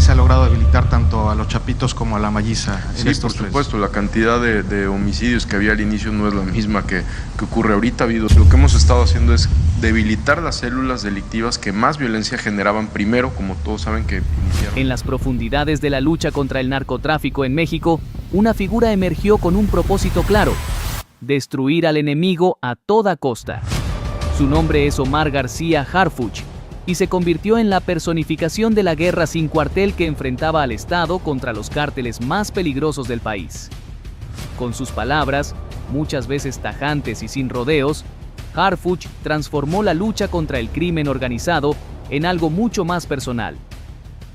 se ha logrado debilitar tanto a los Chapitos como a la Malliza en Sí, estos por tres. supuesto, la cantidad de homicidios que había al inicio no es la misma que ocurre ahorita. Lo que hemos estado haciendo es debilitar las células delictivas que más violencia generaban primero, como todos saben que iniciaron. En las profundidades de la lucha contra el narcotráfico en México, una figura emergió con un propósito claro: destruir al enemigo a toda costa. Su nombre es Omar García Harfuch, y se convirtió en la personificación de la guerra sin cuartel que enfrentaba al Estado contra los cárteles más peligrosos del país. Con sus palabras, muchas veces tajantes y sin rodeos, Harfuch transformó la lucha contra el crimen organizado en algo mucho más personal.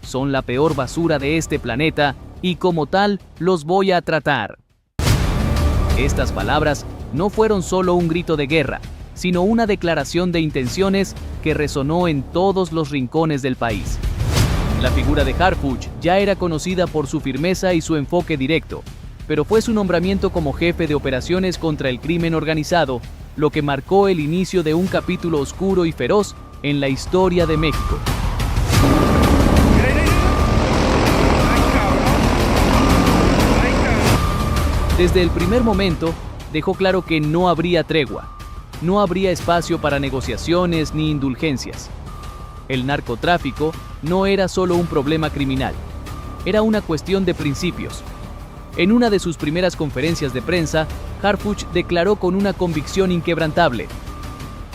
Son la peor basura de este planeta y como tal los voy a tratar. Estas palabras no fueron solo un grito de guerra, sino una declaración de intenciones que resonó en todos los rincones del país. La figura de Harfuch ya era conocida por su firmeza y su enfoque directo, pero fue su nombramiento como jefe de operaciones contra el crimen organizado lo que marcó el inicio de un capítulo oscuro y feroz en la historia de México. Desde el primer momento, dejó claro que no habría tregua. No habría espacio para negociaciones ni indulgencias. El narcotráfico no era solo un problema criminal, era una cuestión de principios. En una de sus primeras conferencias de prensa, Harfuch declaró con una convicción inquebrantable: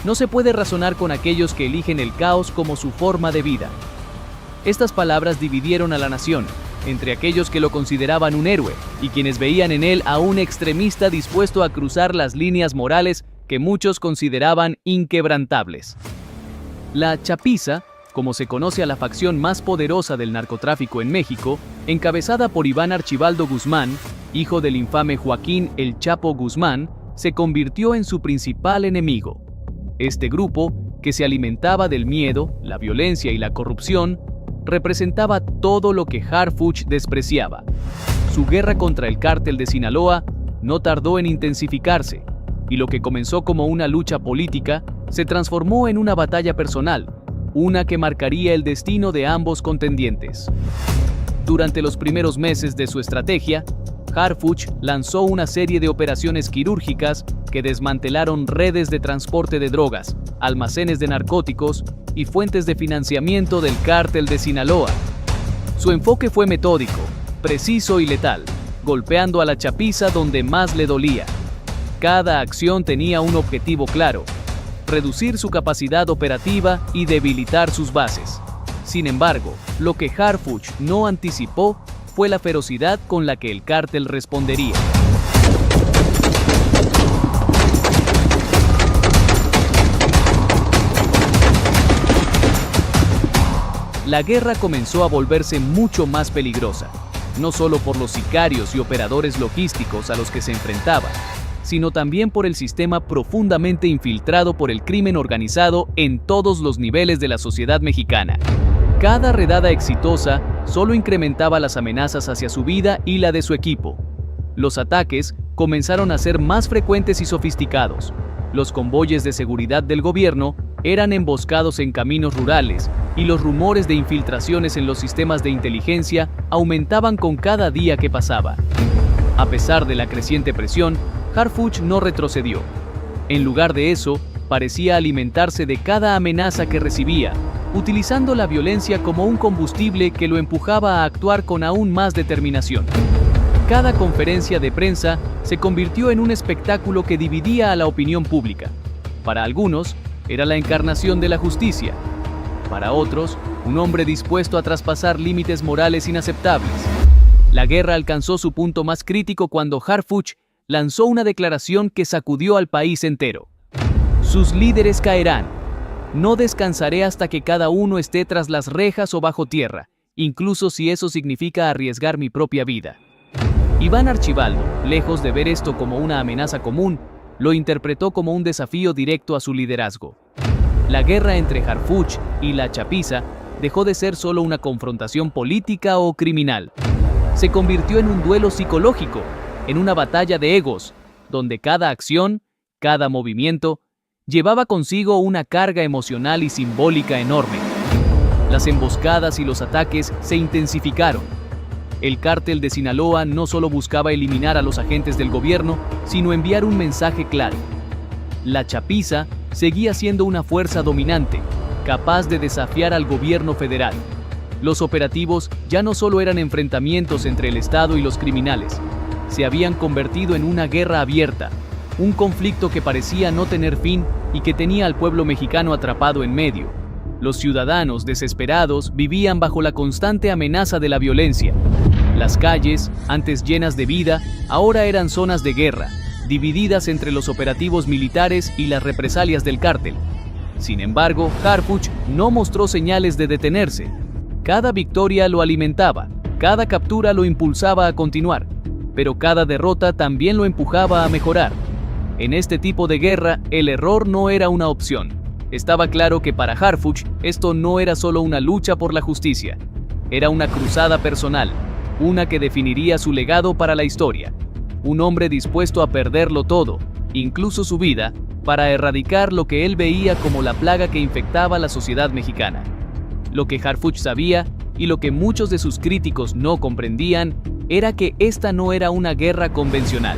no se puede razonar con aquellos que eligen el caos como su forma de vida. Estas palabras dividieron a la nación, entre aquellos que lo consideraban un héroe y quienes veían en él a un extremista dispuesto a cruzar las líneas morales que muchos consideraban inquebrantables. La chapiza, como se conoce a la facción más poderosa del narcotráfico en México, encabezada por Iván Archibaldo Guzmán, hijo del infame Joaquín El Chapo Guzmán, se convirtió en su principal enemigo. Este grupo, que se alimentaba del miedo, la violencia y la corrupción, representaba todo lo que Harfuch despreciaba. Su guerra contra el cártel de Sinaloa no tardó en intensificarse, y lo que comenzó como una lucha política se transformó en una batalla personal, una que marcaría el destino de ambos contendientes. Durante los primeros meses de su estrategia, Harfuch lanzó una serie de operaciones quirúrgicas que desmantelaron redes de transporte de drogas, almacenes de narcóticos y fuentes de financiamiento del cártel de Sinaloa. Su enfoque fue metódico, preciso y letal, golpeando a la chapiza donde más le dolía. Cada acción tenía un objetivo claro: reducir su capacidad operativa y debilitar sus bases. Sin embargo, lo que Harfuch no anticipó fue la ferocidad con la que el cártel respondería. La guerra comenzó a volverse mucho más peligrosa, no solo por los sicarios y operadores logísticos a los que se enfrentaba, sino también por el sistema profundamente infiltrado por el crimen organizado en todos los niveles de la sociedad mexicana. Cada redada exitosa solo incrementaba las amenazas hacia su vida y la de su equipo. Los ataques comenzaron a ser más frecuentes y sofisticados. Los convoyes de seguridad del gobierno eran emboscados en caminos rurales y los rumores de infiltraciones en los sistemas de inteligencia aumentaban con cada día que pasaba. A pesar de la creciente presión, Harfuch no retrocedió. En lugar de eso, parecía alimentarse de cada amenaza que recibía, utilizando la violencia como un combustible que lo empujaba a actuar con aún más determinación. Cada conferencia de prensa se convirtió en un espectáculo que dividía a la opinión pública. Para algunos, era la encarnación de la justicia. Para otros, un hombre dispuesto a traspasar límites morales inaceptables. La guerra alcanzó su punto más crítico cuando Harfuch lanzó una declaración que sacudió al país entero. Sus líderes caerán. No descansaré hasta que cada uno esté tras las rejas o bajo tierra, incluso si eso significa arriesgar mi propia vida. Iván Archibaldo, lejos de ver esto como una amenaza común, lo interpretó como un desafío directo a su liderazgo. La guerra entre Harfuch y la chapiza dejó de ser solo una confrontación política o criminal. Se convirtió en un duelo psicológico, en una batalla de egos, donde cada acción, cada movimiento, llevaba consigo una carga emocional y simbólica enorme. las emboscadas y los ataques se intensificaron. El cártel de Sinaloa no solo buscaba eliminar a los agentes del gobierno, sino enviar un mensaje claro. La chapiza seguía siendo una fuerza dominante, capaz de desafiar al gobierno federal. Los operativos ya no solo eran enfrentamientos entre el Estado y los criminales, se habían convertido en una guerra abierta, un conflicto que parecía no tener fin y que tenía al pueblo mexicano atrapado en medio. Los ciudadanos, desesperados, vivían bajo la constante amenaza de la violencia. Las calles, antes llenas de vida, ahora eran zonas de guerra, divididas entre los operativos militares y las represalias del cártel. Sin embargo, Harfuch no mostró señales de detenerse. Cada victoria lo alimentaba, cada captura lo impulsaba a continuar, pero cada derrota también lo empujaba a mejorar. En este tipo de guerra, el error no era una opción. Estaba claro que para Harfuch esto no era solo una lucha por la justicia, era una cruzada personal, una que definiría su legado para la historia. Un hombre dispuesto a perderlo todo, incluso su vida, para erradicar lo que él veía como la plaga que infectaba la sociedad mexicana. Lo que Harfuch sabía, y lo que muchos de sus críticos no comprendían, era que esta no era una guerra convencional.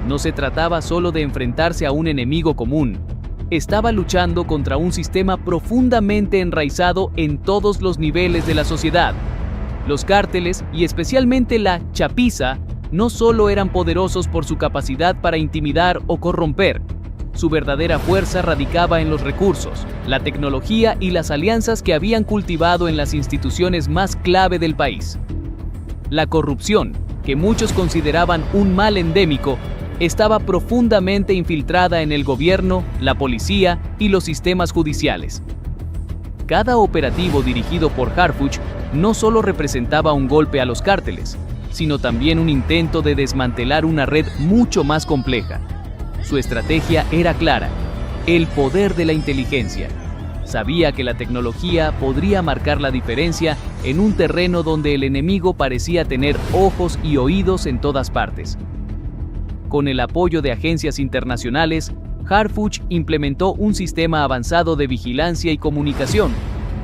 No se trataba solo de enfrentarse a un enemigo común. Estaba luchando contra un sistema profundamente enraizado en todos los niveles de la sociedad. Los cárteles, y especialmente la chapiza, no solo eran poderosos por su capacidad para intimidar o corromper. Su verdadera fuerza radicaba en los recursos, la tecnología y las alianzas que habían cultivado en las instituciones más clave del país. La corrupción, que muchos consideraban un mal endémico, estaba profundamente infiltrada en el gobierno, la policía y los sistemas judiciales. Cada operativo dirigido por Harfuch no solo representaba un golpe a los cárteles, sino también un intento de desmantelar una red mucho más compleja. Su estrategia era clara: el poder de la inteligencia. Sabía que la tecnología podría marcar la diferencia en un terreno donde el enemigo parecía tener ojos y oídos en todas partes. Con el apoyo de agencias internacionales, Harfuch implementó un sistema avanzado de vigilancia y comunicación,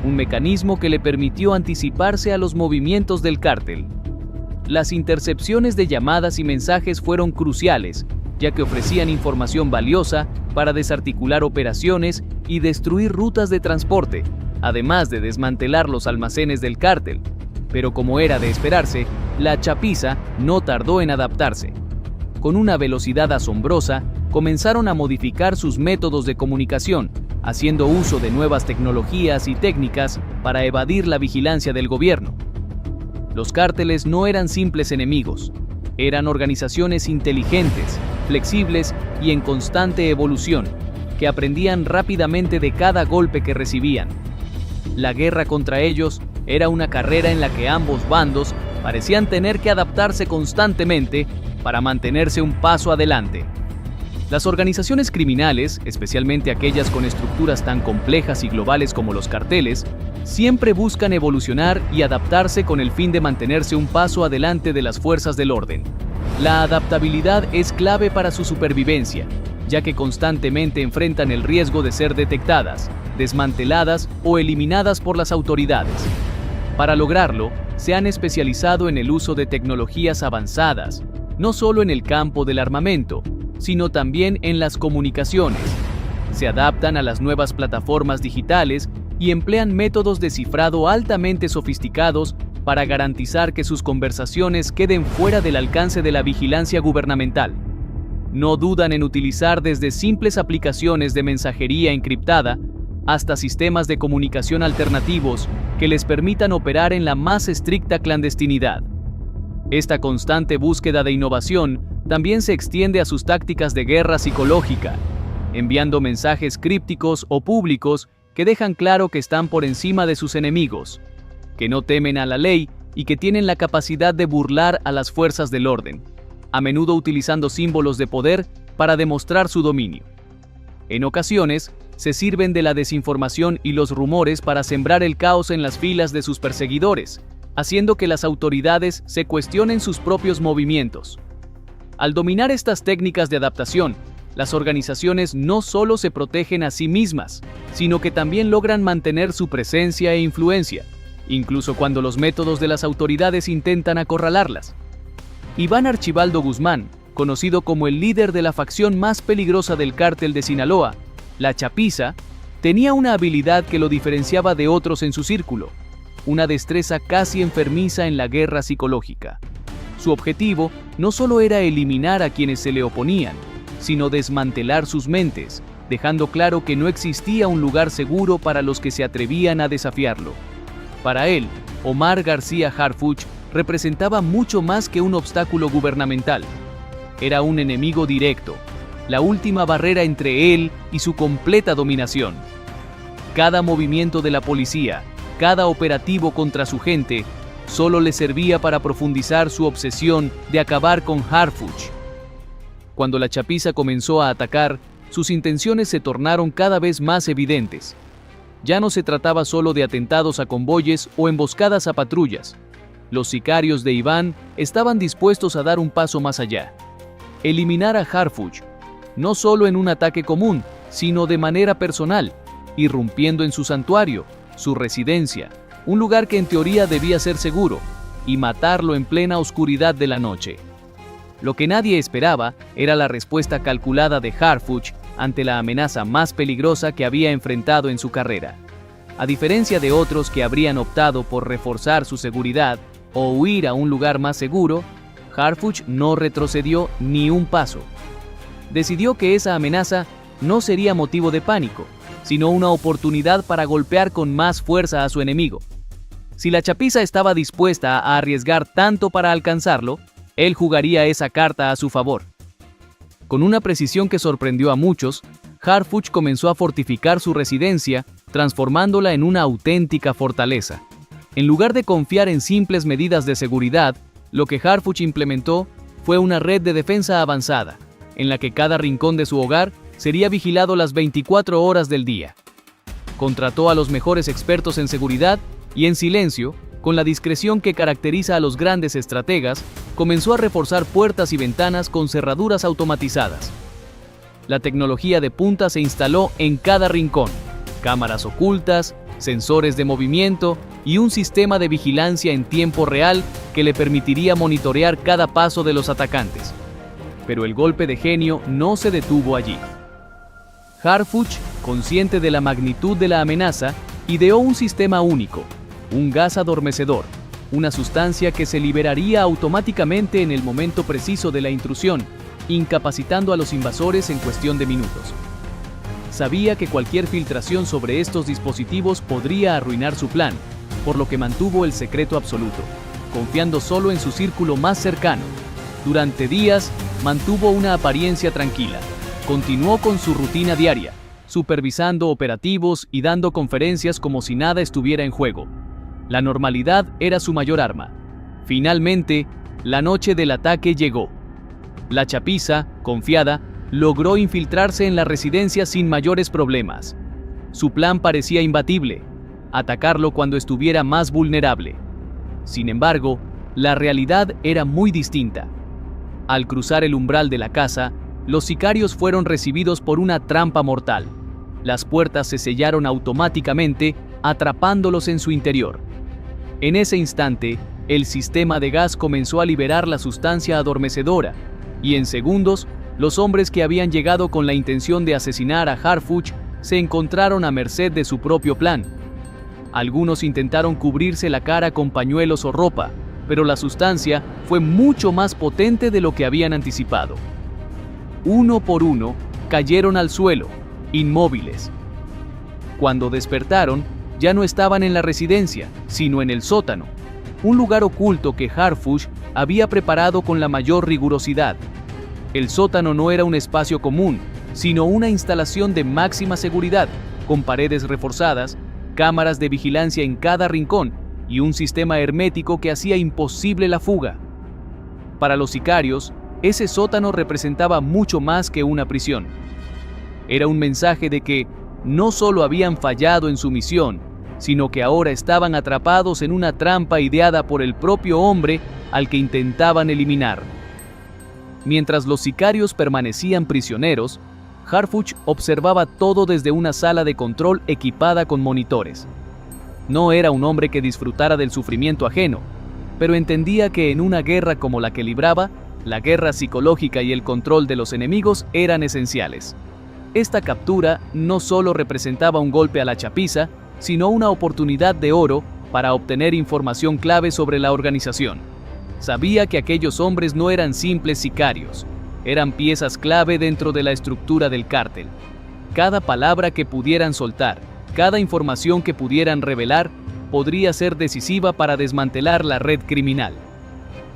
un mecanismo que le permitió anticiparse a los movimientos del cártel. Las intercepciones de llamadas y mensajes fueron cruciales, ya que ofrecían información valiosa para desarticular operaciones y destruir rutas de transporte, además de desmantelar los almacenes del cártel. Pero como era de esperarse, la chapiza no tardó en adaptarse. Con una velocidad asombrosa, comenzaron a modificar sus métodos de comunicación, haciendo uso de nuevas tecnologías y técnicas para evadir la vigilancia del gobierno. Los cárteles no eran simples enemigos, eran organizaciones inteligentes, flexibles y en constante evolución, que aprendían rápidamente de cada golpe que recibían. La guerra contra ellos era una carrera en la que ambos bandos parecían tener que adaptarse constantemente para mantenerse un paso adelante. Las organizaciones criminales, especialmente aquellas con estructuras tan complejas y globales como los carteles, siempre buscan evolucionar y adaptarse con el fin de mantenerse un paso adelante de las fuerzas del orden. La adaptabilidad es clave para su supervivencia, ya que constantemente enfrentan el riesgo de ser detectadas, desmanteladas o eliminadas por las autoridades. Para lograrlo, se han especializado en el uso de tecnologías avanzadas, no solo en el campo del armamento, sino también en las comunicaciones. Se adaptan a las nuevas plataformas digitales y emplean métodos de cifrado altamente sofisticados para garantizar que sus conversaciones queden fuera del alcance de la vigilancia gubernamental. No dudan en utilizar desde simples aplicaciones de mensajería encriptada hasta sistemas de comunicación alternativos que les permitan operar en la más estricta clandestinidad. Esta constante búsqueda de innovación también se extiende a sus tácticas de guerra psicológica, enviando mensajes crípticos o públicos que dejan claro que están por encima de sus enemigos, que no temen a la ley y que tienen la capacidad de burlar a las fuerzas del orden, a menudo utilizando símbolos de poder para demostrar su dominio. En ocasiones, se sirven de la desinformación y los rumores para sembrar el caos en las filas de sus perseguidores, haciendo que las autoridades se cuestionen sus propios movimientos. Al dominar estas técnicas de adaptación, las organizaciones no solo se protegen a sí mismas, sino que también logran mantener su presencia e influencia, incluso cuando los métodos de las autoridades intentan acorralarlas. Iván Archibaldo Guzmán, conocido como el líder de la facción más peligrosa del cártel de Sinaloa, la Chapiza, tenía una habilidad que lo diferenciaba de otros en su círculo, una destreza casi enfermiza en la guerra psicológica. Su objetivo no solo era eliminar a quienes se le oponían, sino desmantelar sus mentes, dejando claro que no existía un lugar seguro para los que se atrevían a desafiarlo. Para él, Omar García Harfuch representaba mucho más que un obstáculo gubernamental. Era un enemigo directo, la última barrera entre él y su completa dominación. Cada movimiento de la policía, cada operativo contra su gente, solo le servía para profundizar su obsesión de acabar con Harfuch. Cuando la Chapiza comenzó a atacar, sus intenciones se tornaron cada vez más evidentes. Ya no se trataba solo de atentados a convoyes o emboscadas a patrullas. Los sicarios de Iván estaban dispuestos a dar un paso más allá. Eliminar a Harfuch, no solo en un ataque común, sino de manera personal, irrumpiendo en su santuario, su residencia, un lugar que en teoría debía ser seguro, y matarlo en plena oscuridad de la noche. Lo que nadie esperaba era la respuesta calculada de Harfuch ante la amenaza más peligrosa que había enfrentado en su carrera. A diferencia de otros que habrían optado por reforzar su seguridad o huir a un lugar más seguro, Harfuch no retrocedió ni un paso. Decidió que esa amenaza no sería motivo de pánico, sino una oportunidad para golpear con más fuerza a su enemigo. Si la Chapiza estaba dispuesta a arriesgar tanto para alcanzarlo, él jugaría esa carta a su favor. Con una precisión que sorprendió a muchos, Harfuch comenzó a fortificar su residencia, transformándola en una auténtica fortaleza. En lugar de confiar en simples medidas de seguridad, lo que Harfuch implementó fue una red de defensa avanzada, en la que cada rincón de su hogar sería vigilado las 24 horas del día. Contrató a los mejores expertos en seguridad y en silencio, con la discreción que caracteriza a los grandes estrategas, comenzó a reforzar puertas y ventanas con cerraduras automatizadas. La tecnología de punta se instaló en cada rincón: cámaras ocultas, sensores de movimiento y un sistema de vigilancia en tiempo real que le permitiría monitorear cada paso de los atacantes. Pero el golpe de genio no se detuvo allí. Harfuch, consciente de la magnitud de la amenaza, ideó un sistema único, un gas adormecedor, una sustancia que se liberaría automáticamente en el momento preciso de la intrusión, incapacitando a los invasores en cuestión de minutos. Sabía que cualquier filtración sobre estos dispositivos podría arruinar su plan, por lo que mantuvo el secreto absoluto, confiando solo en su círculo más cercano. Durante días, mantuvo una apariencia tranquila. Continuó con su rutina diaria, supervisando operativos y dando conferencias como si nada estuviera en juego. La normalidad era su mayor arma. Finalmente, la noche del ataque llegó. La Chapiza, confiada, logró infiltrarse en la residencia sin mayores problemas. Su plan parecía imbatible: atacarlo cuando estuviera más vulnerable. Sin embargo, la realidad era muy distinta. Al cruzar el umbral de la casa, los sicarios fueron recibidos por una trampa mortal. Las puertas se sellaron automáticamente, atrapándolos en su interior. En ese instante, el sistema de gas comenzó a liberar la sustancia adormecedora, y en segundos, los hombres que habían llegado con la intención de asesinar a Harfuch se encontraron a merced de su propio plan. Algunos intentaron cubrirse la cara con pañuelos o ropa, pero la sustancia fue mucho más potente de lo que habían anticipado. Uno por uno, cayeron al suelo, inmóviles. Cuando despertaron, ya no estaban en la residencia, sino en el sótano, un lugar oculto que Harfuch había preparado con la mayor rigurosidad. El sótano no era un espacio común, sino una instalación de máxima seguridad, con paredes reforzadas, cámaras de vigilancia en cada rincón y un sistema hermético que hacía imposible la fuga. Para los sicarios, ese sótano representaba mucho más que una prisión. Era un mensaje de que no solo habían fallado en su misión, sino que ahora estaban atrapados en una trampa ideada por el propio hombre al que intentaban eliminar. Mientras los sicarios permanecían prisioneros, Harfuch observaba todo desde una sala de control equipada con monitores. No era un hombre que disfrutara del sufrimiento ajeno, pero entendía que en una guerra como la que libraba, la guerra psicológica y el control de los enemigos eran esenciales. Esta captura no solo representaba un golpe a la chapiza, sino una oportunidad de oro para obtener información clave sobre la organización. Sabía que aquellos hombres no eran simples sicarios, eran piezas clave dentro de la estructura del cártel. Cada palabra que pudieran soltar, cada información que pudieran revelar, podría ser decisiva para desmantelar la red criminal.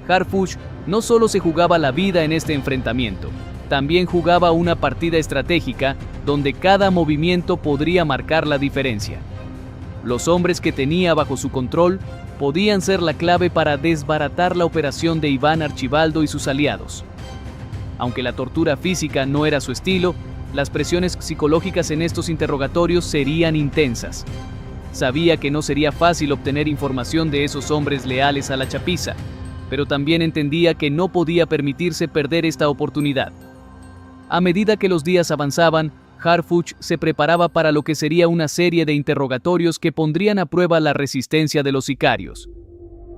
Harfuch no solo se jugaba la vida en este enfrentamiento, también jugaba una partida estratégica donde cada movimiento podría marcar la diferencia. Los hombres que tenía bajo su control podían ser la clave para desbaratar la operación de Iván Archibaldo y sus aliados. Aunque la tortura física no era su estilo, las presiones psicológicas en estos interrogatorios serían intensas. Sabía que no sería fácil obtener información de esos hombres leales a la chapiza, pero también entendía que no podía permitirse perder esta oportunidad. A medida que los días avanzaban, Harfuch se preparaba para lo que sería una serie de interrogatorios que pondrían a prueba la resistencia de los sicarios.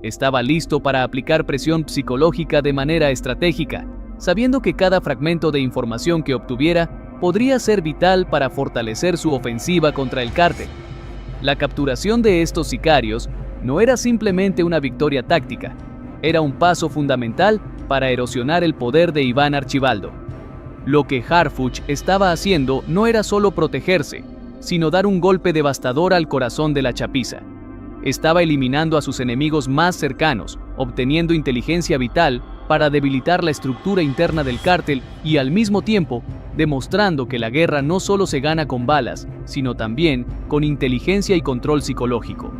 Estaba listo para aplicar presión psicológica de manera estratégica, sabiendo que cada fragmento de información que obtuviera podría ser vital para fortalecer su ofensiva contra el cártel. La capturación de estos sicarios no era simplemente una victoria táctica, era un paso fundamental para erosionar el poder de Iván Archibaldo. Lo que Harfuch estaba haciendo no era solo protegerse, sino dar un golpe devastador al corazón de la chapiza. Estaba eliminando a sus enemigos más cercanos, obteniendo inteligencia vital para debilitar la estructura interna del cártel y al mismo tiempo demostrando que la guerra no solo se gana con balas, sino también con inteligencia y control psicológico.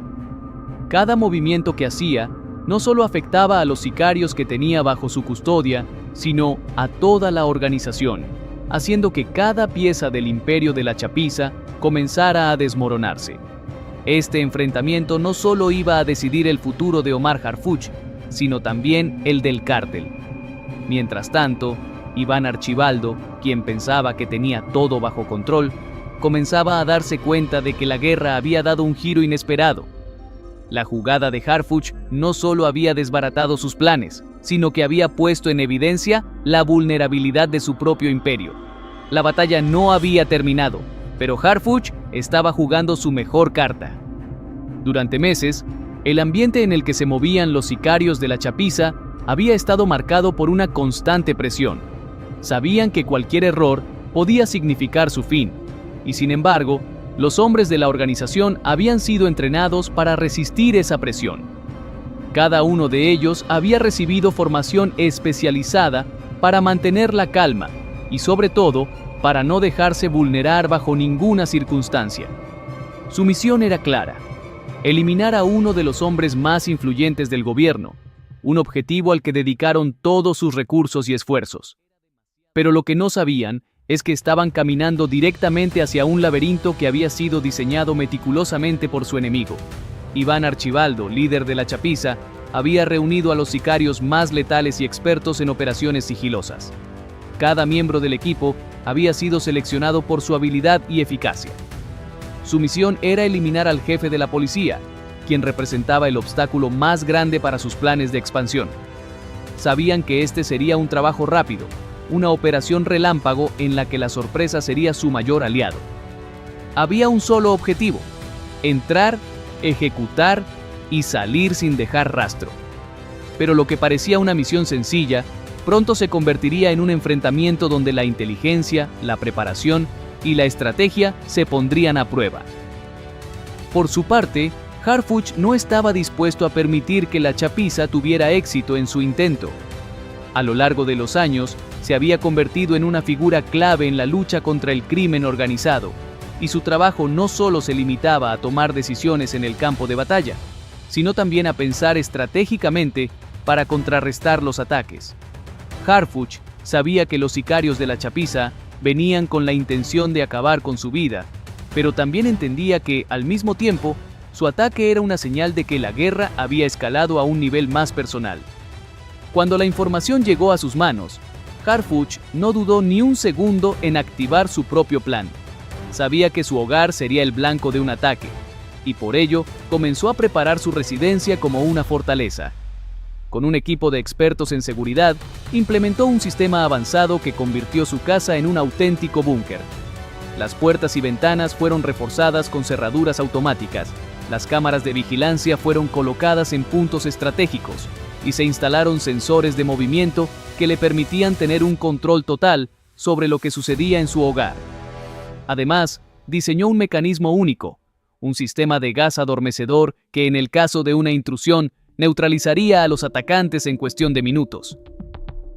Cada movimiento que hacía no solo afectaba a los sicarios que tenía bajo su custodia, sino a toda la organización, haciendo que cada pieza del imperio de la chapiza comenzara a desmoronarse. Este enfrentamiento no solo iba a decidir el futuro de Omar Harfuch, sino también el del cártel. Mientras tanto, Iván Archibaldo, quien pensaba que tenía todo bajo control, comenzaba a darse cuenta de que la guerra había dado un giro inesperado. La jugada de Harfuch no solo había desbaratado sus planes, sino que había puesto en evidencia la vulnerabilidad de su propio imperio. La batalla no había terminado, pero Harfuch estaba jugando su mejor carta. Durante meses, el ambiente en el que se movían los sicarios de la chapiza había estado marcado por una constante presión. Sabían que cualquier error podía significar su fin, y sin embargo, los hombres de la organización habían sido entrenados para resistir esa presión. Cada uno de ellos había recibido formación especializada para mantener la calma y, sobre todo, para no dejarse vulnerar bajo ninguna circunstancia. Su misión era clara: eliminar a uno de los hombres más influyentes del gobierno, un objetivo al que dedicaron todos sus recursos y esfuerzos. Pero lo que no sabían es que estaban caminando directamente hacia un laberinto que había sido diseñado meticulosamente por su enemigo. Iván Archibaldo, líder de la chapiza, había reunido a los sicarios más letales y expertos en operaciones sigilosas. Cada miembro del equipo había sido seleccionado por su habilidad y eficacia. Su misión era eliminar al jefe de la policía, quien representaba el obstáculo más grande para sus planes de expansión. Sabían que este sería un trabajo rápido, una operación relámpago en la que la sorpresa sería su mayor aliado. Había un solo objetivo: entrar, ejecutar y salir sin dejar rastro. Pero lo que parecía una misión sencilla, pronto se convertiría en un enfrentamiento donde la inteligencia, la preparación y la estrategia se pondrían a prueba. Por su parte, Harfuch no estaba dispuesto a permitir que la chapiza tuviera éxito en su intento. A lo largo de los años, se había convertido en una figura clave en la lucha contra el crimen organizado, y su trabajo no solo se limitaba a tomar decisiones en el campo de batalla, sino también a pensar estratégicamente para contrarrestar los ataques. Harfuch sabía que los sicarios de la chapiza venían con la intención de acabar con su vida, pero también entendía que, al mismo tiempo, su ataque era una señal de que la guerra había escalado a un nivel más personal. Cuando la información llegó a sus manos, Harfuch no dudó ni un segundo en activar su propio plan. Sabía que su hogar sería el blanco de un ataque, y por ello comenzó a preparar su residencia como una fortaleza. Con un equipo de expertos en seguridad, implementó un sistema avanzado que convirtió su casa en un auténtico búnker. Las puertas y ventanas fueron reforzadas con cerraduras automáticas, las cámaras de vigilancia fueron colocadas en puntos estratégicos y se instalaron sensores de movimiento que le permitían tener un control total sobre lo que sucedía en su hogar. Además, diseñó un mecanismo único, un sistema de gas adormecedor que en el caso de una intrusión neutralizaría a los atacantes en cuestión de minutos.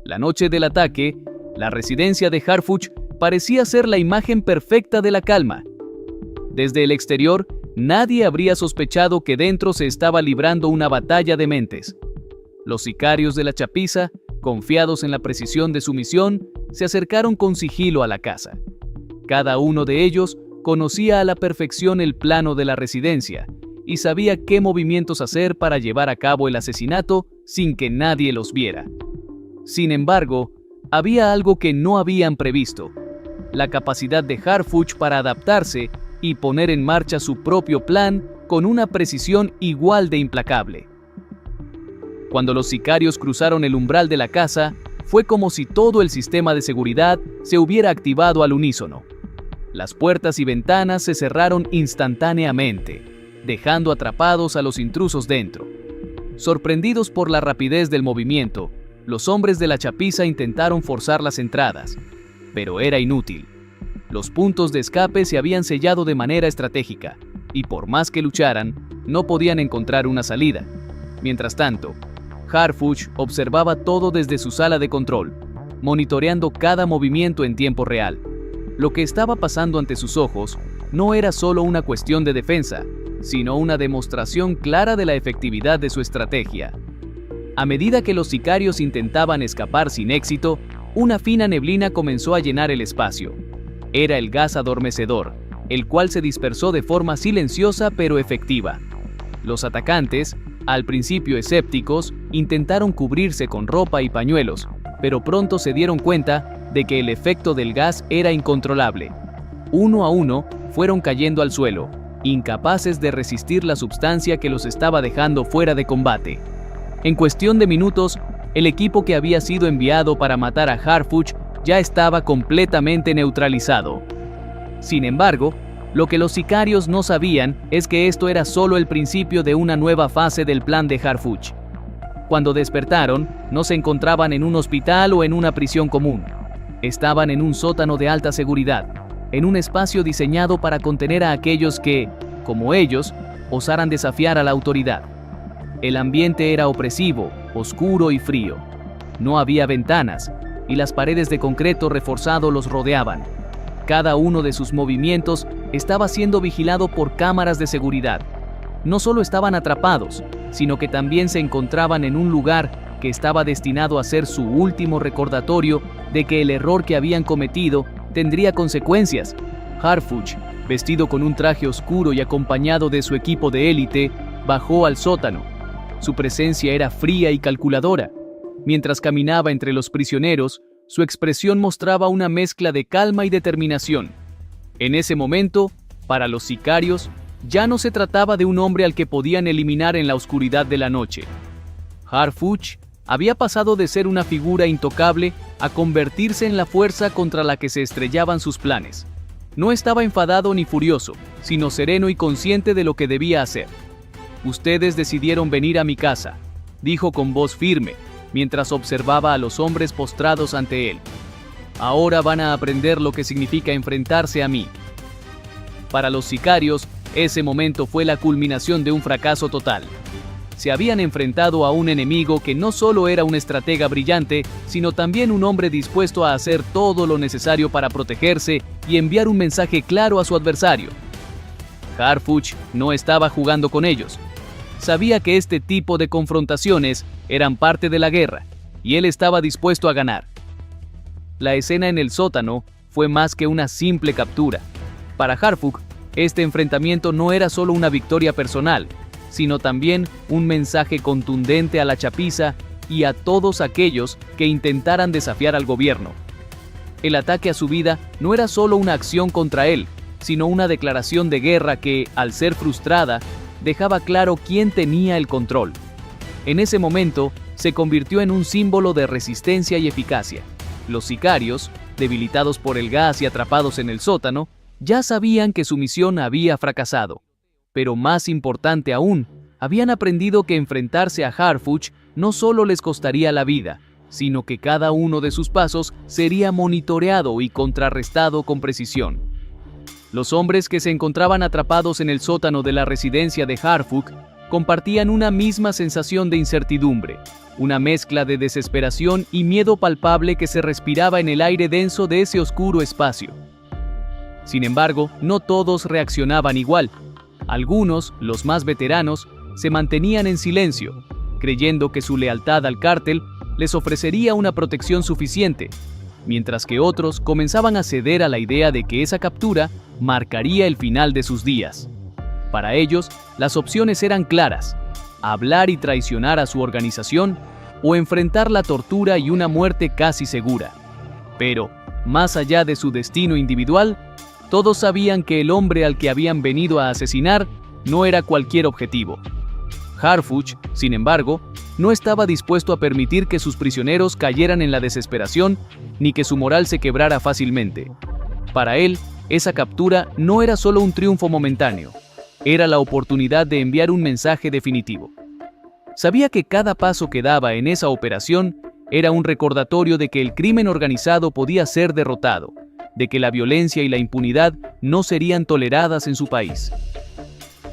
La noche del ataque, la residencia de Harfuch parecía ser la imagen perfecta de la calma. Desde el exterior, nadie habría sospechado que dentro se estaba librando una batalla de mentes. Los sicarios de la chapiza, confiados en la precisión de su misión, se acercaron con sigilo a la casa. Cada uno de ellos conocía a la perfección el plano de la residencia y sabía qué movimientos hacer para llevar a cabo el asesinato sin que nadie los viera. Sin embargo, había algo que no habían previsto: la capacidad de Harfuch para adaptarse y poner en marcha su propio plan con una precisión igual de implacable. Cuando los sicarios cruzaron el umbral de la casa, fue como si todo el sistema de seguridad se hubiera activado al unísono. Las puertas y ventanas se cerraron instantáneamente, dejando atrapados a los intrusos dentro. Sorprendidos por la rapidez del movimiento, los hombres de la chapiza intentaron forzar las entradas, pero era inútil. Los puntos de escape se habían sellado de manera estratégica, y por más que lucharan, no podían encontrar una salida. Mientras tanto, Harfuch observaba todo desde su sala de control, monitoreando cada movimiento en tiempo real. Lo que estaba pasando ante sus ojos no era solo una cuestión de defensa, sino una demostración clara de la efectividad de su estrategia. A medida que los sicarios intentaban escapar sin éxito, una fina neblina comenzó a llenar el espacio. Era el gas adormecedor, el cual se dispersó de forma silenciosa pero efectiva. Los atacantes, al principio escépticos, intentaron cubrirse con ropa y pañuelos, pero pronto se dieron cuenta de que el efecto del gas era incontrolable. Uno a uno fueron cayendo al suelo, incapaces de resistir la sustancia que los estaba dejando fuera de combate. En cuestión de minutos, el equipo que había sido enviado para matar a Harfuch ya estaba completamente neutralizado. Sin embargo, lo que los sicarios no sabían es que esto era solo el principio de una nueva fase del plan de Harfuch. Cuando despertaron, no se encontraban en un hospital o en una prisión común. Estaban en un sótano de alta seguridad, en un espacio diseñado para contener a aquellos que, como ellos, osaran desafiar a la autoridad. El ambiente era opresivo, oscuro y frío. No había ventanas, y las paredes de concreto reforzado los rodeaban. Cada uno de sus movimientos estaba siendo vigilado por cámaras de seguridad. No solo estaban atrapados, sino que también se encontraban en un lugar que estaba destinado a ser su último recordatorio de que el error que habían cometido tendría consecuencias. Harfuch, vestido con un traje oscuro y acompañado de su equipo de élite, bajó al sótano. Su presencia era fría y calculadora. Mientras caminaba entre los prisioneros, su expresión mostraba una mezcla de calma y determinación. En ese momento, para los sicarios, ya no se trataba de un hombre al que podían eliminar en la oscuridad de la noche. Harfuch había pasado de ser una figura intocable a convertirse en la fuerza contra la que se estrellaban sus planes. No estaba enfadado ni furioso, sino sereno y consciente de lo que debía hacer. «Ustedes decidieron venir a mi casa», dijo con voz firme, mientras observaba a los hombres postrados ante él. «Ahora van a aprender lo que significa enfrentarse a mí». Para los sicarios, ese momento fue la culminación de un fracaso total. Se habían enfrentado a un enemigo que no solo era un estratega brillante, sino también un hombre dispuesto a hacer todo lo necesario para protegerse y enviar un mensaje claro a su adversario. Harfuch no estaba jugando con ellos. Sabía que este tipo de confrontaciones eran parte de la guerra, y él estaba dispuesto a ganar. La escena en el sótano fue más que una simple captura. Para Harfuch, este enfrentamiento no era solo una victoria personal, sino también un mensaje contundente a la chapiza y a todos aquellos que intentaran desafiar al gobierno. El ataque a su vida no era solo una acción contra él, sino una declaración de guerra que, al ser frustrada, dejaba claro quién tenía el control. En ese momento, se convirtió en un símbolo de resistencia y eficacia. Los sicarios, debilitados por el gas y atrapados en el sótano, ya sabían que su misión había fracasado. Pero más importante aún, habían aprendido que enfrentarse a Harfuch no solo les costaría la vida, sino que cada uno de sus pasos sería monitoreado y contrarrestado con precisión. Los hombres que se encontraban atrapados en el sótano de la residencia de Harfuch compartían una misma sensación de incertidumbre, una mezcla de desesperación y miedo palpable que se respiraba en el aire denso de ese oscuro espacio. Sin embargo, no todos reaccionaban igual. Algunos, los más veteranos, se mantenían en silencio, creyendo que su lealtad al cártel les ofrecería una protección suficiente, mientras que otros comenzaban a ceder a la idea de que esa captura marcaría el final de sus días. Para ellos, las opciones eran claras: hablar y traicionar a su organización o enfrentar la tortura y una muerte casi segura. Pero, más allá de su destino individual, todos sabían que el hombre al que habían venido a asesinar no era cualquier objetivo. Harfuch, sin embargo, no estaba dispuesto a permitir que sus prisioneros cayeran en la desesperación ni que su moral se quebrara fácilmente. Para él, esa captura no era solo un triunfo momentáneo, era la oportunidad de enviar un mensaje definitivo. Sabía que cada paso que daba en esa operación era un recordatorio de que el crimen organizado podía ser derrotado, de que la violencia y la impunidad no serían toleradas en su país.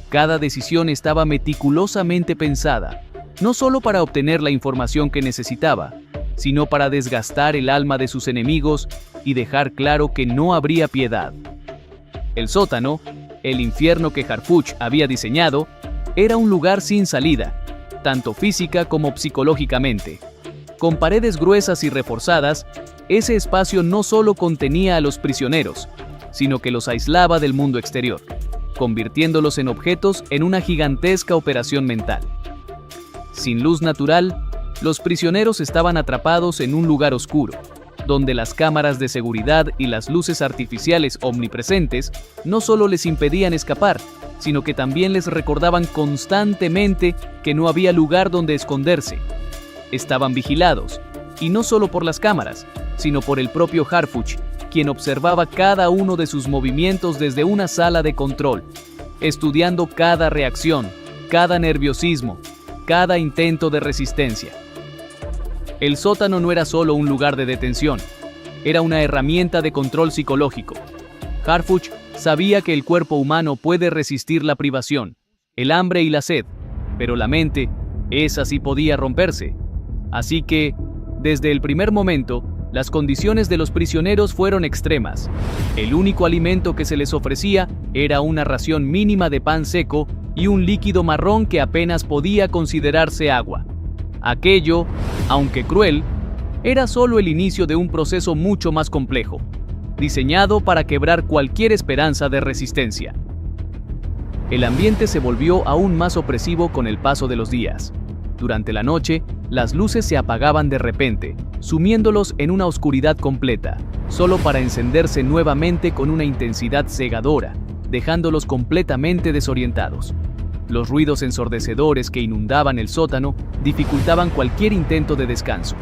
Cada decisión estaba meticulosamente pensada, no solo para obtener la información que necesitaba, sino para desgastar el alma de sus enemigos y dejar claro que no habría piedad. El sótano, el infierno que Harfuch había diseñado, era un lugar sin salida, tanto física como psicológicamente. Con paredes gruesas y reforzadas, ese espacio no solo contenía a los prisioneros, sino que los aislaba del mundo exterior, convirtiéndolos en objetos en una gigantesca operación mental. Sin luz natural, los prisioneros estaban atrapados en un lugar oscuro, donde las cámaras de seguridad y las luces artificiales omnipresentes no solo les impedían escapar, sino que también les recordaban constantemente que no había lugar donde esconderse. Estaban vigilados, y no solo por las cámaras, sino por el propio Harfuch, quien observaba cada uno de sus movimientos desde una sala de control, estudiando cada reacción, cada nerviosismo, cada intento de resistencia. El sótano no era solo un lugar de detención, era una herramienta de control psicológico. Harfuch sabía que el cuerpo humano puede resistir la privación, el hambre y la sed, pero la mente, esa sí podía romperse. Así que, desde el primer momento, las condiciones de los prisioneros fueron extremas. El único alimento que se les ofrecía era una ración mínima de pan seco y un líquido marrón que apenas podía considerarse agua. Aquello, aunque cruel, era solo el inicio de un proceso mucho más complejo, diseñado para quebrar cualquier esperanza de resistencia. El ambiente se volvió aún más opresivo con el paso de los días. Durante la noche, las luces se apagaban de repente, sumiéndolos en una oscuridad completa, solo para encenderse nuevamente con una intensidad cegadora, dejándolos completamente desorientados. Los ruidos ensordecedores que inundaban el sótano dificultaban cualquier intento de descanso.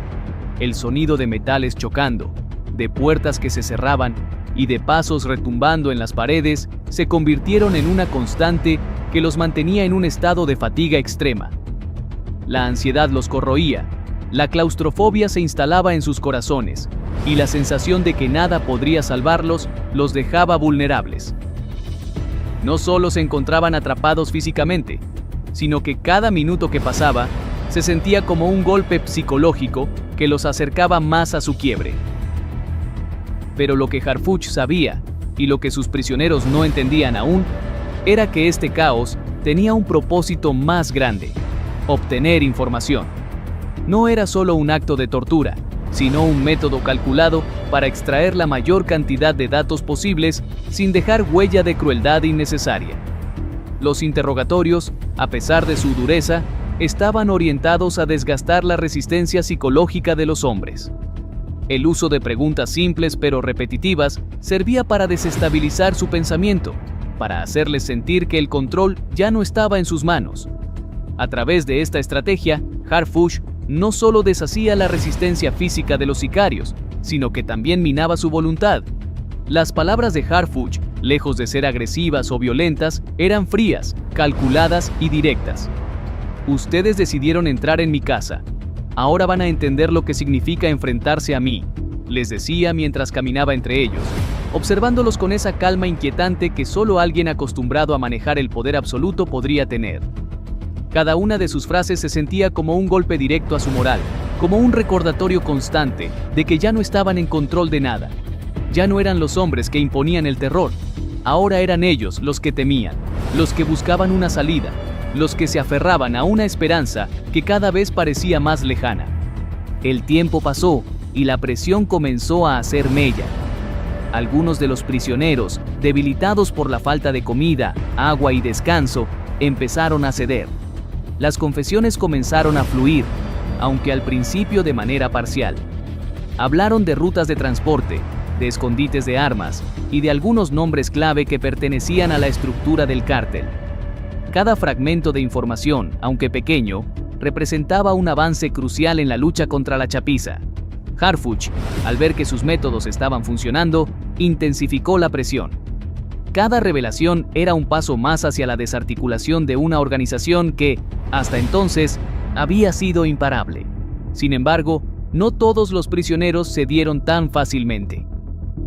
El sonido de metales chocando, de puertas que se cerraban y de pasos retumbando en las paredes se convirtieron en una constante que los mantenía en un estado de fatiga extrema. La ansiedad los corroía, la claustrofobia se instalaba en sus corazones y la sensación de que nada podría salvarlos los dejaba vulnerables. No solo se encontraban atrapados físicamente, sino que cada minuto que pasaba se sentía como un golpe psicológico que los acercaba más a su quiebre. Pero lo que Harfuch sabía, y lo que sus prisioneros no entendían aún, era que este caos tenía un propósito más grande: obtener información. No era solo un acto de tortura, sino un método calculado para extraer la mayor cantidad de datos posibles sin dejar huella de crueldad innecesaria. Los interrogatorios, a pesar de su dureza, estaban orientados a desgastar la resistencia psicológica de los hombres. El uso de preguntas simples pero repetitivas servía para desestabilizar su pensamiento, para hacerles sentir que el control ya no estaba en sus manos. A través de esta estrategia, Harfuch no solo deshacía la resistencia física de los sicarios, sino que también minaba su voluntad. Las palabras de Harfuch, lejos de ser agresivas o violentas, eran frías, calculadas y directas. Ustedes decidieron entrar en mi casa. Ahora van a entender lo que significa enfrentarse a mí, les decía mientras caminaba entre ellos, observándolos con esa calma inquietante que solo alguien acostumbrado a manejar el poder absoluto podría tener. Cada una de sus frases se sentía como un golpe directo a su moral, como un recordatorio constante de que ya no estaban en control de nada. Ya no eran los hombres que imponían el terror, ahora eran ellos los que temían, los que buscaban una salida, los que se aferraban a una esperanza que cada vez parecía más lejana. El tiempo pasó y la presión comenzó a hacer mella. Algunos de los prisioneros, debilitados por la falta de comida, agua y descanso, empezaron a ceder. Las confesiones comenzaron a fluir, aunque al principio de manera parcial. Hablaron de rutas de transporte, de escondites de armas y de algunos nombres clave que pertenecían a la estructura del cártel. Cada fragmento de información, aunque pequeño, representaba un avance crucial en la lucha contra la chapiza. Harfuch, al ver que sus métodos estaban funcionando, intensificó la presión. Cada revelación era un paso más hacia la desarticulación de una organización que, hasta entonces, había sido imparable. Sin embargo, no todos los prisioneros cedieron tan fácilmente.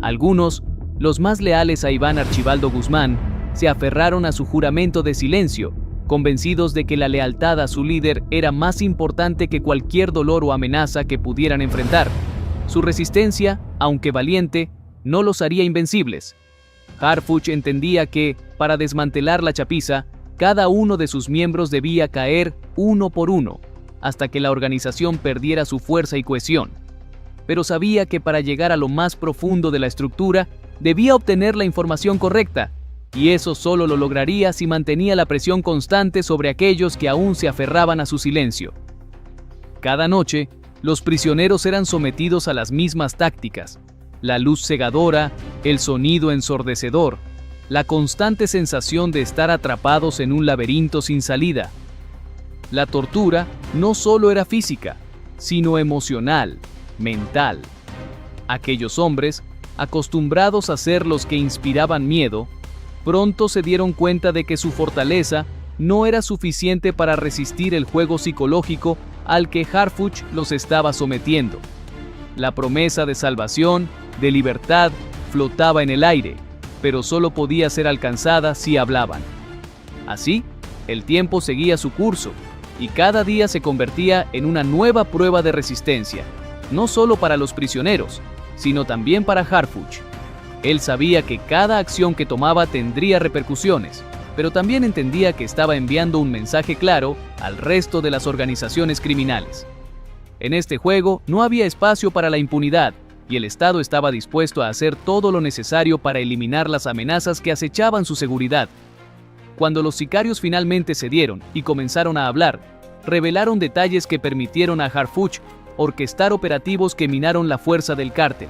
Algunos, los más leales a Iván Archibaldo Guzmán, se aferraron a su juramento de silencio, convencidos de que la lealtad a su líder era más importante que cualquier dolor o amenaza que pudieran enfrentar. Su resistencia, aunque valiente, no los haría invencibles. Harfuch entendía que, para desmantelar la chapiza, cada uno de sus miembros debía caer uno por uno, hasta que la organización perdiera su fuerza y cohesión. Pero sabía que para llegar a lo más profundo de la estructura, debía obtener la información correcta, y eso solo lo lograría si mantenía la presión constante sobre aquellos que aún se aferraban a su silencio. Cada noche, los prisioneros eran sometidos a las mismas tácticas: la luz cegadora, el sonido ensordecedor, la constante sensación de estar atrapados en un laberinto sin salida. La tortura no solo era física, sino emocional, mental. Aquellos hombres, acostumbrados a ser los que inspiraban miedo, pronto se dieron cuenta de que su fortaleza no era suficiente para resistir el juego psicológico al que Harfuch los estaba sometiendo. La promesa de salvación, de libertad, flotaba en el aire, pero solo podía ser alcanzada si hablaban. Así, el tiempo seguía su curso, y cada día se convertía en una nueva prueba de resistencia, no solo para los prisioneros, sino también para Harfuch. Él sabía que cada acción que tomaba tendría repercusiones, pero también entendía que estaba enviando un mensaje claro al resto de las organizaciones criminales. En este juego no había espacio para la impunidad, y el Estado estaba dispuesto a hacer todo lo necesario para eliminar las amenazas que acechaban su seguridad. Cuando los sicarios finalmente cedieron y comenzaron a hablar, revelaron detalles que permitieron a Harfuch orquestar operativos que minaron la fuerza del cártel.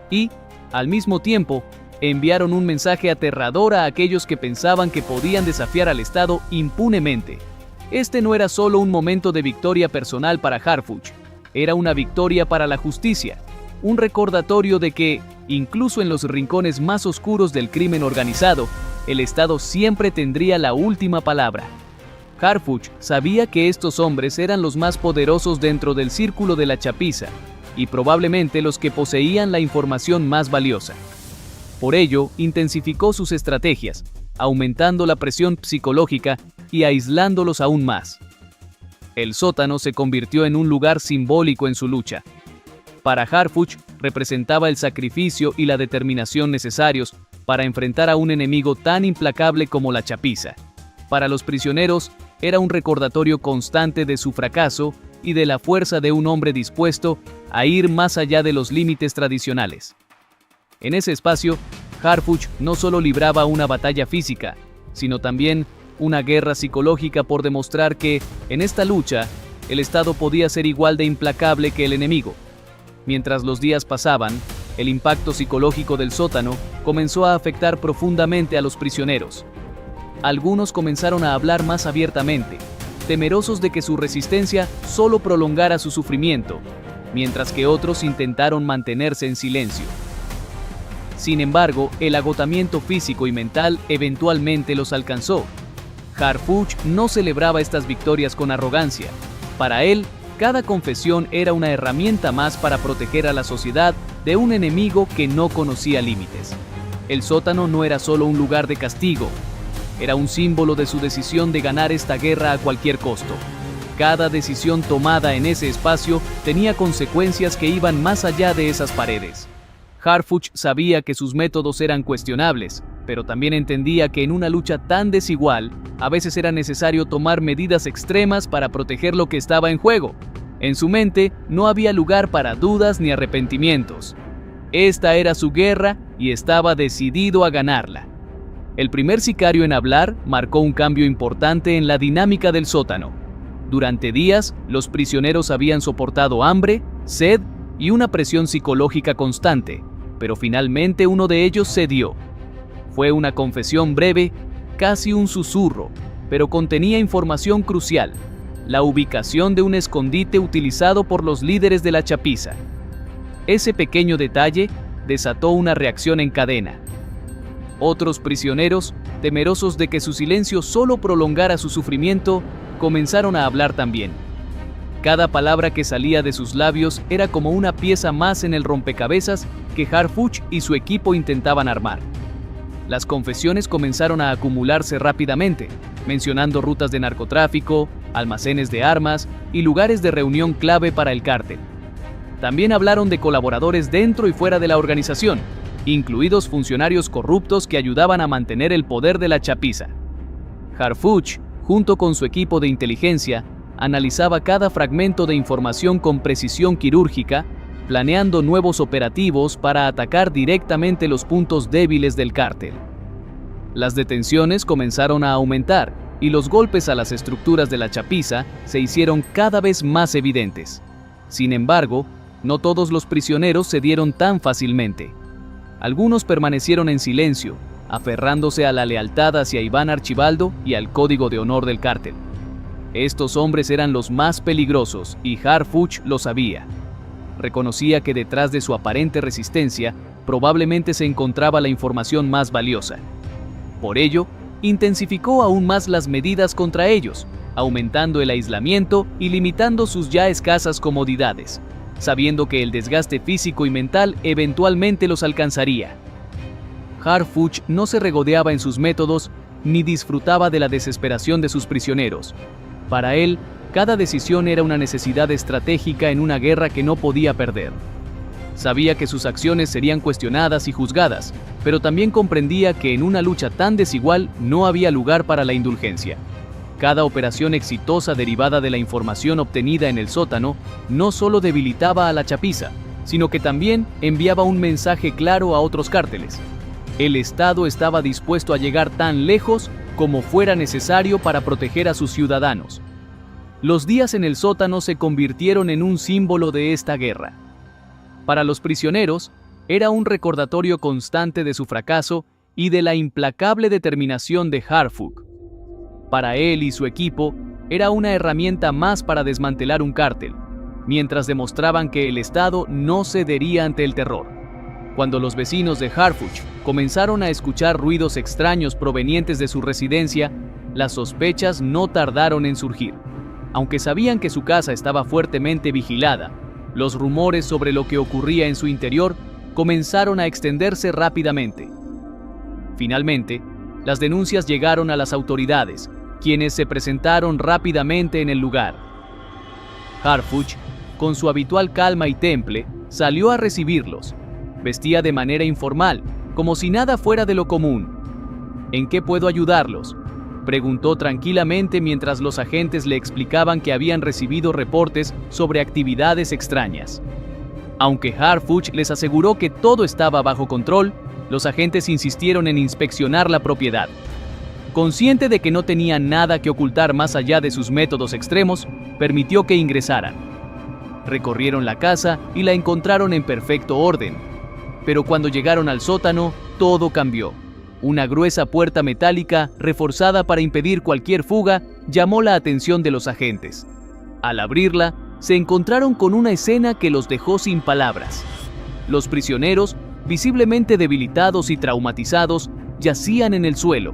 Y, al mismo tiempo, enviaron un mensaje aterrador a aquellos que pensaban que podían desafiar al Estado impunemente. Este no era solo un momento de victoria personal para Harfuch, era una victoria para la justicia, un recordatorio de que, incluso en los rincones más oscuros del crimen organizado, el Estado siempre tendría la última palabra. Harfuch sabía que estos hombres eran los más poderosos dentro del círculo de la chapiza, y probablemente los que poseían la información más valiosa. Por ello, intensificó sus estrategias, aumentando la presión psicológica y aislándolos aún más. El sótano se convirtió en un lugar simbólico en su lucha. Para Harfuch, representaba el sacrificio y la determinación necesarios para enfrentar a un enemigo tan implacable como la chapiza. Para los prisioneros, era un recordatorio constante de su fracaso y de la fuerza de un hombre dispuesto a ir más allá de los límites tradicionales. En ese espacio, Harfuch no solo libraba una batalla física, sino también una guerra psicológica por demostrar que, en esta lucha, el Estado podía ser igual de implacable que el enemigo. Mientras los días pasaban, el impacto psicológico del sótano comenzó a afectar profundamente a los prisioneros. Algunos comenzaron a hablar más abiertamente, temerosos de que su resistencia solo prolongara su sufrimiento, mientras que otros intentaron mantenerse en silencio. Sin embargo, el agotamiento físico y mental eventualmente los alcanzó. Harfuch no celebraba estas victorias con arrogancia. Para él, cada confesión era una herramienta más para proteger a la sociedad de un enemigo que no conocía límites. El sótano no era solo un lugar de castigo, era un símbolo de su decisión de ganar esta guerra a cualquier costo. Cada decisión tomada en ese espacio tenía consecuencias que iban más allá de esas paredes. Harfuch sabía que sus métodos eran cuestionables, pero también entendía que en una lucha tan desigual, a veces era necesario tomar medidas extremas para proteger lo que estaba en juego. En su mente no había lugar para dudas ni arrepentimientos. Esta era su guerra y estaba decidido a ganarla. El primer sicario en hablar marcó un cambio importante en la dinámica del sótano. Durante días, los prisioneros habían soportado hambre, sed y una presión psicológica constante, pero finalmente uno de ellos cedió. Fue una confesión breve, casi un susurro, pero contenía información crucial: la ubicación de un escondite utilizado por los líderes de la chapiza. Ese pequeño detalle desató una reacción en cadena. Otros prisioneros, temerosos de que su silencio solo prolongara su sufrimiento, comenzaron a hablar también. Cada palabra que salía de sus labios era como una pieza más en el rompecabezas que Harfuch y su equipo intentaban armar. Las confesiones comenzaron a acumularse rápidamente, mencionando rutas de narcotráfico, almacenes de armas y lugares de reunión clave para el cártel. También hablaron de colaboradores dentro y fuera de la organización, incluidos funcionarios corruptos que ayudaban a mantener el poder de la chapiza. Harfuch, junto con su equipo de inteligencia, analizaba cada fragmento de información con precisión quirúrgica, planeando nuevos operativos para atacar directamente los puntos débiles del cártel. Las detenciones comenzaron a aumentar y los golpes a las estructuras de la chapiza se hicieron cada vez más evidentes. Sin embargo, no todos los prisioneros cedieron tan fácilmente. Algunos permanecieron en silencio, aferrándose a la lealtad hacia Iván Archibaldo y al código de honor del cártel. Estos hombres eran los más peligrosos y Harfuch lo sabía. Reconocía que detrás de su aparente resistencia probablemente se encontraba la información más valiosa. Por ello, intensificó aún más las medidas contra ellos, aumentando el aislamiento y limitando sus ya escasas comodidades, sabiendo que el desgaste físico y mental eventualmente los alcanzaría. Harfuch no se regodeaba en sus métodos ni disfrutaba de la desesperación de sus prisioneros. Para él, cada decisión era una necesidad estratégica en una guerra que no podía perder. Sabía que sus acciones serían cuestionadas y juzgadas, pero también comprendía que en una lucha tan desigual no había lugar para la indulgencia. Cada operación exitosa derivada de la información obtenida en el sótano no solo debilitaba a la chapiza, sino que también enviaba un mensaje claro a otros cárteles. El Estado estaba dispuesto a llegar tan lejos como fuera necesario para proteger a sus ciudadanos. Los días en el sótano se convirtieron en un símbolo de esta guerra. Para los prisioneros, era un recordatorio constante de su fracaso y de la implacable determinación de Harfuch. Para él y su equipo, era una herramienta más para desmantelar un cártel, mientras demostraban que el Estado no cedería ante el terror. Cuando los vecinos de Harfuch comenzaron a escuchar ruidos extraños provenientes de su residencia, las sospechas no tardaron en surgir. Aunque sabían que su casa estaba fuertemente vigilada, los rumores sobre lo que ocurría en su interior comenzaron a extenderse rápidamente. Finalmente, las denuncias llegaron a las autoridades, quienes se presentaron rápidamente en el lugar. Harfuch, con su habitual calma y temple, salió a recibirlos. Vestía de manera informal, como si nada fuera de lo común. ¿En qué puedo ayudarlos?, preguntó tranquilamente mientras los agentes le explicaban que habían recibido reportes sobre actividades extrañas. Aunque Harfuch les aseguró que todo estaba bajo control, los agentes insistieron en inspeccionar la propiedad. Consciente de que no tenía nada que ocultar más allá de sus métodos extremos, permitió que ingresaran. Recorrieron la casa y la encontraron en perfecto orden. Pero cuando llegaron al sótano, todo cambió. Una gruesa puerta metálica, reforzada para impedir cualquier fuga, llamó la atención de los agentes. Al abrirla, se encontraron con una escena que los dejó sin palabras. Los prisioneros, visiblemente debilitados y traumatizados, yacían en el suelo.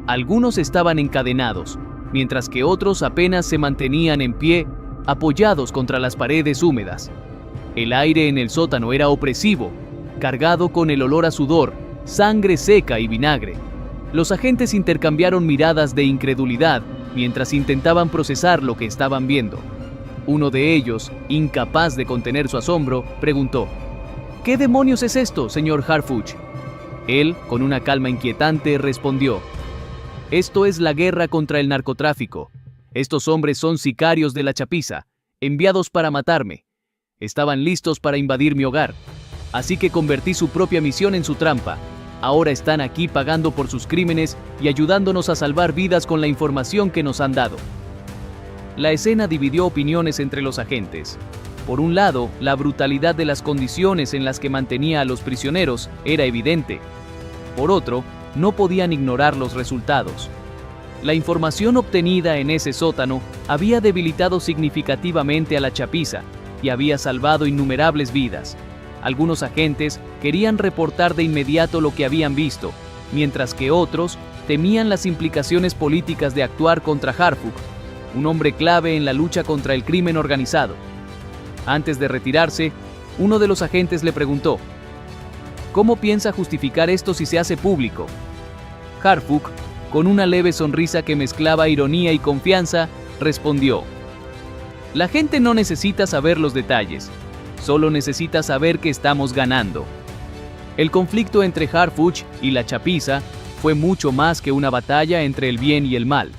Algunos estaban encadenados, mientras que otros apenas se mantenían en pie, apoyados contra las paredes húmedas. El aire en el sótano era opresivo, cargado con el olor a sudor, sangre seca y vinagre. Los agentes intercambiaron miradas de incredulidad mientras intentaban procesar lo que estaban viendo. Uno de ellos, incapaz de contener su asombro, preguntó: ¿Qué demonios es esto, señor Harfuch? Él, con una calma inquietante, respondió: Esto es la guerra contra el narcotráfico. Estos hombres son sicarios de la chapiza, enviados para matarme. Estaban listos para invadir mi hogar, así que convertí su propia misión en su trampa. Ahora están aquí pagando por sus crímenes y ayudándonos a salvar vidas con la información que nos han dado. La escena dividió opiniones entre los agentes. Por un lado, la brutalidad de las condiciones en las que mantenía a los prisioneros era evidente. Por otro, no podían ignorar los resultados. La información obtenida en ese sótano había debilitado significativamente a la chapiza y había salvado innumerables vidas. Algunos agentes querían reportar de inmediato lo que habían visto, mientras que otros temían las implicaciones políticas de actuar contra Harfuch, un hombre clave en la lucha contra el crimen organizado. Antes de retirarse, uno de los agentes le preguntó: ¿Cómo piensa justificar esto si se hace público? Harfuch, con una leve sonrisa que mezclaba ironía y confianza, respondió: La gente no necesita saber los detalles, solo necesita saber que estamos ganando. El conflicto entre Harfuch y la chapiza fue mucho más que una batalla entre el bien y el mal.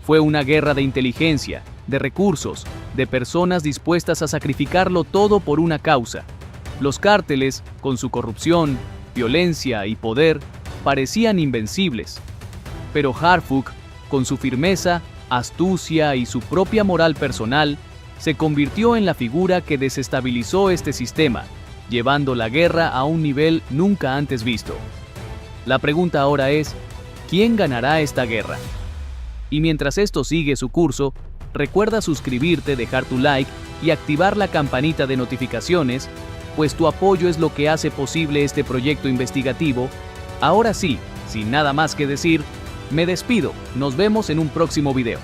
Fue una guerra de inteligencia, de recursos, de personas dispuestas a sacrificarlo todo por una causa. Los cárteles, con su corrupción, violencia y poder, parecían invencibles. Pero Harfuch, con su firmeza, astucia y su propia moral personal, se convirtió en la figura que desestabilizó este sistema, llevando la guerra a un nivel nunca antes visto. La pregunta ahora es: ¿quién ganará esta guerra? Y mientras esto sigue su curso, recuerda suscribirte, dejar tu like y activar la campanita de notificaciones, pues tu apoyo es lo que hace posible este proyecto investigativo. Ahora sí, sin nada más que decir, me despido. Nos vemos en un próximo video.